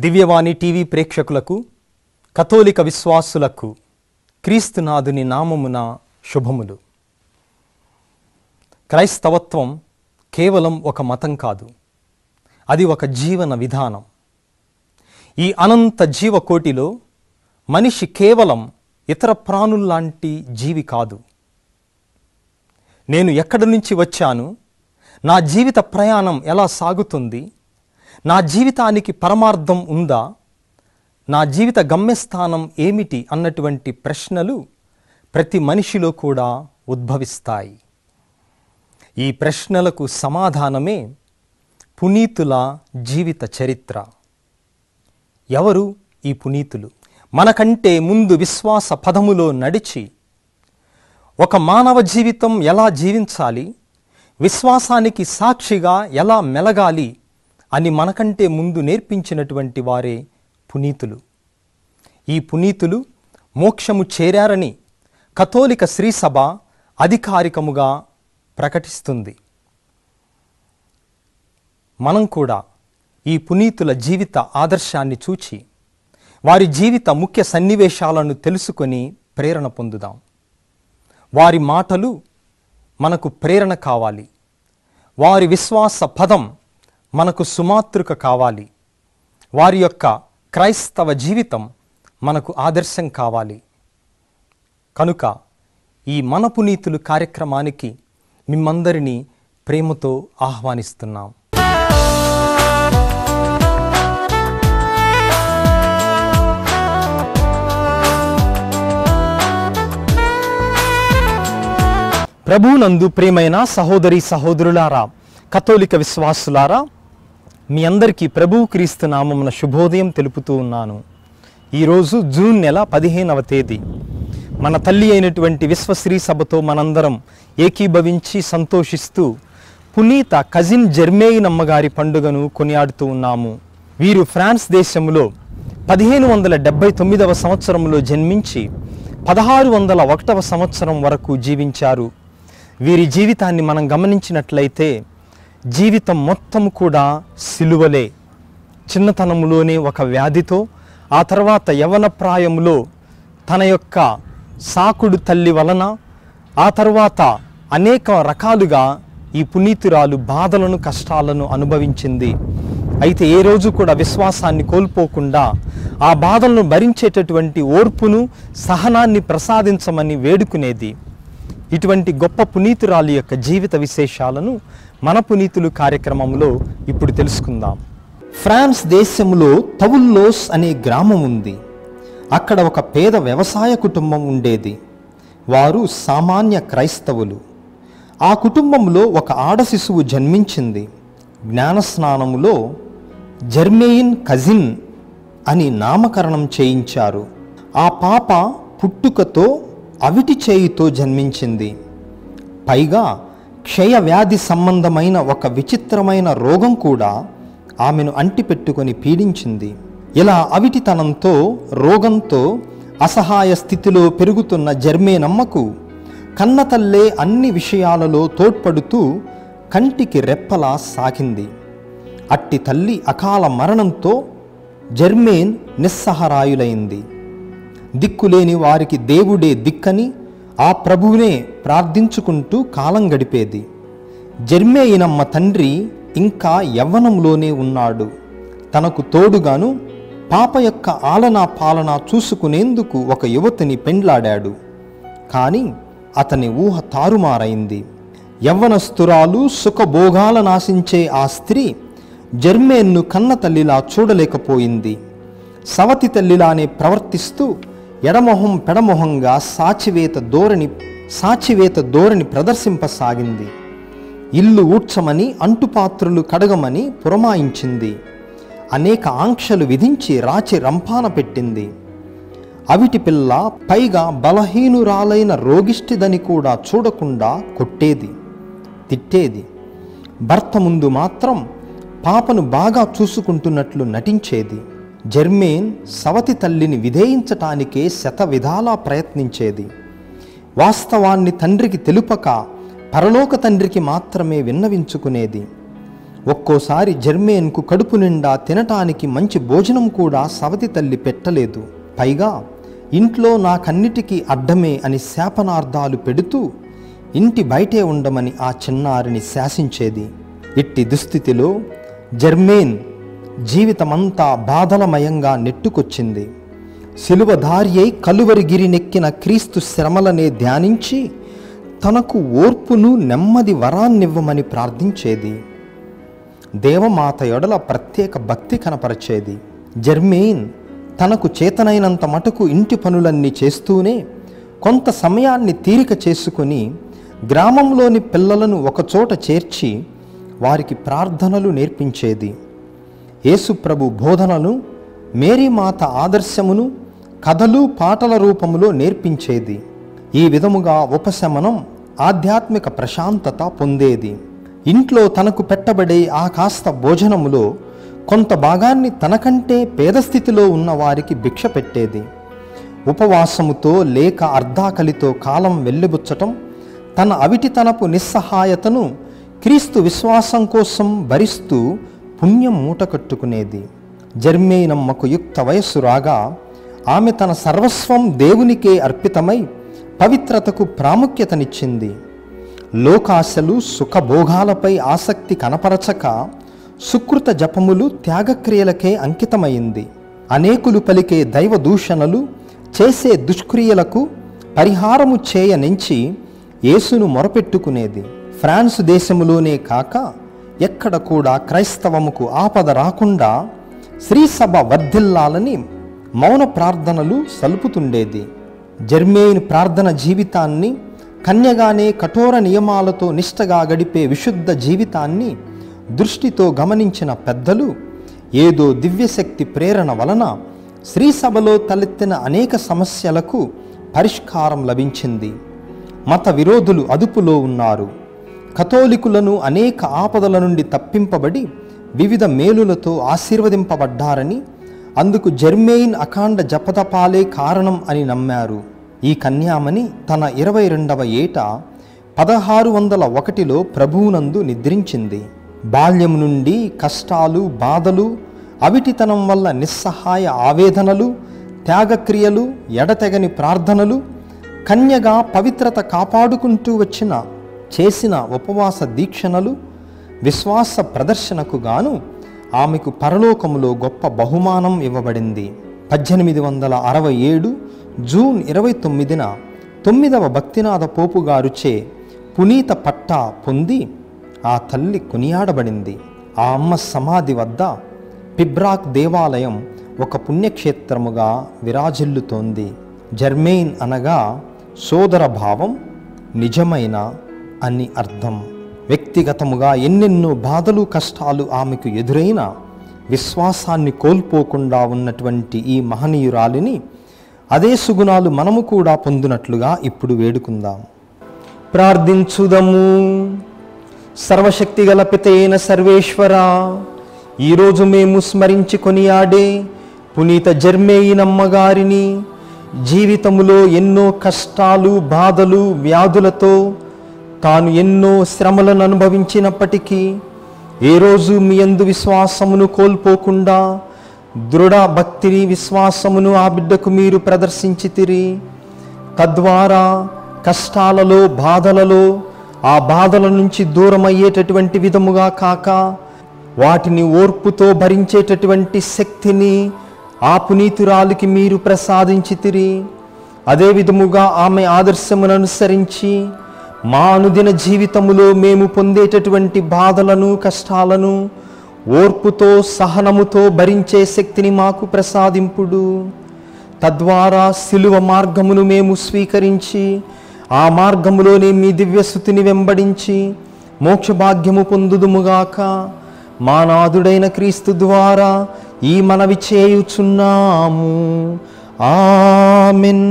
దివ్యవాణి TV ప్రేక్షకులకు, కథోలిక విశ్వాసులకు క్రీస్తునాథుని నామమున శుభములు. క్రైస్తవత్వం కేవలం ఒక మతం కాదు, అది ఒక జీవన విధానం. ఈ అనంత జీవకోటిలో మనిషి కేవలం ఇతర ప్రాణుల్లాంటి జీవి కాదు. నేను ఎక్కడి నుంచి వచ్చాను, నా జీవిత ప్రయాణం ఎలా సాగుతుంది, నా జీవితానికి పరమార్థం ఉందా, నా జీవిత గమ్యస్థానం ఏమిటి అన్నటువంటి ప్రశ్నలు ప్రతి మనిషిలో కూడా ఉద్భవిస్తాయి. ఈ ప్రశ్నలకు సమాధానమే పునీతుల జీవిత చరిత్ర. ఎవరు ఈ పునీతులు? మనకంటే ముందు విశ్వాస పదములో నడిచి ఒక మానవ జీవితం ఎలా జీవించాలి, విశ్వాసానికి సాక్షిగా ఎలా మెలగాలి అని మనకంటే ముందు నేర్పించినటువంటి వారే పునీతులు. ఈ పునీతులు మోక్షము చేరారని కథోలిక శ్రీసభ అధికారికముగా ప్రకటిస్తుంది. మనం కూడా ఈ పునీతుల జీవిత ఆదర్శాన్ని చూచి వారి జీవిత ముఖ్య సన్నివేశాలను తెలుసుకొని ప్రేరణ పొందుదాం. వారి మాటలు మనకు ప్రేరణ కావాలి, వారి విశ్వాస పదం మనకు సుమాతృక కావాలి, వారి యొక్క క్రైస్తవ జీవితం మనకు ఆదర్శం కావాలి. కనుక ఈ మన పునీతులు కార్యక్రమానికి మిమ్మందరినీ ప్రేమతో ఆహ్వానిస్తున్నాం. ప్రభువునందు ప్రియమైన సహోదరి సహోదరులారా, కథోలిక విశ్వాసులారా, మీ అందరికీ ప్రభువు క్రీస్తు నామమున శుభోదయం తెలుపుతూ ఉన్నాను. ఈరోజు జూన్ నెల 15వ తేదీ. మన తల్లి అయినటువంటి విశ్వశ్రీ సభతో మనందరం ఏకీభవించి సంతోషిస్తూ పునీత కజిన్ జెర్మేయిన్ అమ్మగారి పండుగను కొనియాడుతూ ఉన్నాము. వీరు ఫ్రాన్స్ దేశంలో 1579వ సంవత్సరంలో జన్మించి 1601వ సంవత్సరం వరకు జీవించారు. వీరి జీవితాన్ని మనం గమనించినట్లయితే జీవితం మొత్తం కూడా సిలువలే. చిన్నతనంలోనే ఒక వ్యాధితో, ఆ తర్వాత యవ్వన ప్రాయంలో తన యొక్క సాకుడు తల్లి వలన, ఆ తర్వాత అనేక రకాలుగా ఈ పునీతురాలు బాధలను కష్టాలను అనుభవించింది. అయితే ఏ రోజు కూడా విశ్వాసాన్ని కోల్పోకుండా ఆ బాధలను భరించేటటువంటి ఓర్పును, సహనాన్ని ప్రసాదించమని వేడుకునేది. ఇటువంటి గొప్ప పునీతురాలి యొక్క జీవిత విశేషాలను మన పునీతులు కార్యక్రమంలో ఇప్పుడు తెలుసుకుందాం. ఫ్రాన్స్ దేశంలో తవుల్లోస్ అనే గ్రామం ఉంది. అక్కడ ఒక పేద వ్యవసాయ కుటుంబం ఉండేది. వారు సామాన్య క్రైస్తవులు. ఆ కుటుంబంలో ఒక ఆడ శిశువు జన్మించింది. జ్ఞానస్నానములో జెర్మేయిన్ కజిన్ అని నామకరణం చేయించారు. ఆ పాప పుట్టుకతో అవిటి చేయితో జన్మించింది. పైగా క్షయ వ్యాధి సంబంధమైన ఒక విచిత్రమైన రోగం కూడా ఆమెను అంటిపెట్టుకొని పీడించింది. ఇలా అవిటితనంతో, రోగంతో అసహాయ స్థితిలో పెరుగుతున్న జెర్మేనమ్మకు కన్నతల్లే అన్ని విషయాలలో తోడ్పడుతూ కంటికి రెప్పలా సాగింది. అట్టి తల్లి అకాల మరణంతో జెర్మేన్ నిస్సహారాయులైంది. దిక్కులేని వారికి దేవుడే దిక్కని ఆ ప్రభువునే ప్రార్థించుకుంటూ కాలం గడిపేది. జెర్మేయినమ్మ తండ్రి ఇంకా యవ్వనంలోనే ఉన్నాడు. తనకు తోడుగాను పాప యొక్క ఆలనా పాలన చూసుకునేందుకు ఒక యువతిని పెండ్లాడాడు. కానీ అతని ఊహ తారుమారైంది. యవ్వనస్తురాలు సుఖభోగాల నాశించే ఆ స్త్రీ జెర్మేన్ను కన్న తల్లిలా చూడలేకపోయింది. సవతి తల్లిలానే ప్రవర్తిస్తూ ఎడమొహం పెడమొహంగా సాచివేత ధోరణి ప్రదర్శింపసాగింది. ఇల్లు ఊడ్చమని, అంటుపాత్రులు కడగమని పురమాయించింది. అనేక ఆంక్షలు విధించి రాచి రంపాన పెట్టింది. అవిటి పిల్ల పైగా బలహీనురాలైన రోగిష్టిదని కూడా చూడకుండా కొట్టేది, తిట్టేది. భర్త ముందు మాత్రం పాపను బాగా చూసుకుంటున్నట్లు నటించేది. జెర్మేన్ సవతి తల్లిని విధేయించటానికే శతవిధాలా ప్రయత్నించేది. వాస్తవాన్ని తండ్రికి తెలుపక పరలోక తండ్రికి మాత్రమే విన్నవించుకునేది. ఒక్కోసారి జర్మేన్కు కడుపు నిండా తినటానికి మంచి భోజనం కూడా సవతి తల్లి పెట్టలేదు. పైగా ఇంట్లో నాకన్నిటికీ అడ్డమే అని శాపనార్థాలు పెడుతూ ఇంటి బయటే ఉండమని ఆ చిన్నారిని శాసించేది. ఇట్టి దుస్థితిలో జర్మేన్ జీవితమంతా బాధలమయంగా నెట్టుకొచ్చింది. శిలువధారి అయి కలువరిగిరి నెక్కిన క్రీస్తు శ్రమలనే ధ్యానించి తనకు ఓర్పును నెమ్మది వరాన్నివ్వమని ప్రార్థించేది. దేవమాత ఎడల ప్రత్యేక భక్తి కనపరచేది. జర్మేన్ తనకు చేతనైనంత మటుకు ఇంటి పనులన్నీ చేస్తూనే కొంత సమయాన్ని తీరిక చేసుకుని గ్రామంలోని పిల్లలను ఒకచోట చేర్చి వారికి ప్రార్థనలు నేర్పించేది. యేసుప్రభు బోధనను, మేరీమాత ఆదర్శమును కథలు పాటల రూపంలో నేర్పించేది. ఈ విధముగా ఉపశమనం, ఆధ్యాత్మిక ప్రశాంతత పొందేది. ఇంట్లో తనకు పెట్టబడే ఆ కాస్త భోజనములో కొంత భాగాన్ని తనకంటే పేద స్థితిలో ఉన్న వారికి భిక్ష పెట్టేది. ఉపవాసముతో లేక అర్ధాకలితో కాలం వెళ్ళిబుచ్చటం, తన అవిటితనపు నిస్సహాయతను క్రీస్తు విశ్వాసం కోసం భరిస్తూ పుణ్యం మూటకట్టుకునేది. జర్మేనమ్మకు యుక్త వయస్సు రాగా ఆమె తన సర్వస్వం దేవునికే అర్పితమై పవిత్రతకు ప్రాముఖ్యతనిచ్చింది. లోకాశలు, సుఖభోగాలపై ఆసక్తి కనపరచక సుకృత జపములు, త్యాగక్రియలకే అంకితమైంది. అనేకులు పలికే దైవ దూషణలు, చేసే దుష్క్రియలకు పరిహారము చేయనించి యేసును మొరపెట్టుకునేది. ఫ్రాన్స్ దేశములోనే కాక ఎక్కడ కూడా క్రైస్తవముకు ఆపద రాకుండా శ్రీసభ వర్ధిల్లాలని మౌన ప్రార్థనలు సలుపుతుండేది. జర్మేన్ ప్రార్థన జీవితాన్ని, కన్యగానే కఠోర నియమాలతో నిష్టగా గడిపే విశుద్ధ జీవితాన్ని దృష్టితో గమనించిన పెద్దలు ఏదో దివ్యశక్తి ప్రేరణ వలన శ్రీసభలో తలెత్తిన అనేక సమస్యలకు పరిష్కారం లభించింది. మత విరోధులు అదుపులో ఉన్నారు. కథోలికులను అనేక ఆపదల నుండి తప్పింపబడి వివిధ మేలులతో ఆశీర్వదింపబడ్డారని, అందుకు జర్మేన్ అఖండ జపతపాలే కారణం అని నమ్మారు. ఈ కన్యామణి తన 22వ ఏట 1601లో ప్రభువునందు నిద్రించింది. బాల్యం నుండి కష్టాలు, బాధలు, అవిటితనం వల్ల నిస్సహాయ ఆవేదనలు, త్యాగక్రియలు, ఎడతెగని ప్రార్థనలు, కన్యగా పవిత్రత కాపాడుకుంటూ చేసిన ఉపవాస దీక్షణలు, విశ్వాస ప్రదర్శనకు గాను ఆమెకు పరలోకములో గొప్ప బహుమానం ఇవ్వబడింది. 1867 జూన్ 29న 9వ భక్తినాథ పోపు గారుచే పునీత పట్టా పొంది ఆ తల్లి కొనియాడబడింది. ఆ అమ్మ సమాధి వద్ద పిబ్రాక్ దేవాలయం ఒక పుణ్యక్షేత్రముగా విరాజిల్లుతోంది. జర్మేన్ అనగా సోదర భావం, నిజమైన అని అర్థం. వ్యక్తిగతముగా ఎన్నెన్నో బాధలు, కష్టాలు ఆమెకు ఎదురైన విశ్వాసాన్ని కోల్పోకుండా ఉన్నటువంటి ఈ మహనీయురాలిని అదే సుగుణాలు మనము కూడా పొందినట్లుగా ఇప్పుడు వేడుకుందాం. ప్రార్థించుదము. సర్వశక్తిగల పితైన సర్వేశ్వర, ఈరోజు మేము స్మరించి కొనియాడే పునీత జర్మేన్ అమ్మగారిని జీవితములో ఎన్నో కష్టాలు, బాధలు, వ్యాధులతో తాను ఎన్నో శ్రమలను అనుభవించినప్పటికీ ఏ రోజు మీ యందు విశ్వాసమును కోల్పోకుండా దృఢ భక్తిని, విశ్వాసమును ఆ బిడ్డకు మీరు ప్రదర్శించితిరి. తద్వారా కష్టాలలో, బాధలలో ఆ బాధల నుంచి దూరం అయ్యేటటువంటి విధముగా కాక వాటిని ఓర్పుతో భరించేటటువంటి శక్తిని ఆ పునీతురాలికి మీరు ప్రసాదించితిరి. అదే విధముగా ఆమె ఆదర్శమును అనుసరించి మా అనుదిన జీవితములో మేము పొందేటటువంటి బాధలను, కష్టాలను ఓర్పుతో, సహనముతో భరించే శక్తిని మాకు ప్రసాదింపుడు. తద్వారా శిలువ మార్గమును మేము స్వీకరించి ఆ మార్గములోనే మీ దివ్యస్తుతిని వెంబడించి మోక్షభాగ్యము పొందుదుముగాక. మా నాథుడైన క్రీస్తు ద్వారా ఈ మనవి చేయుచున్నాము. ఆమెన్.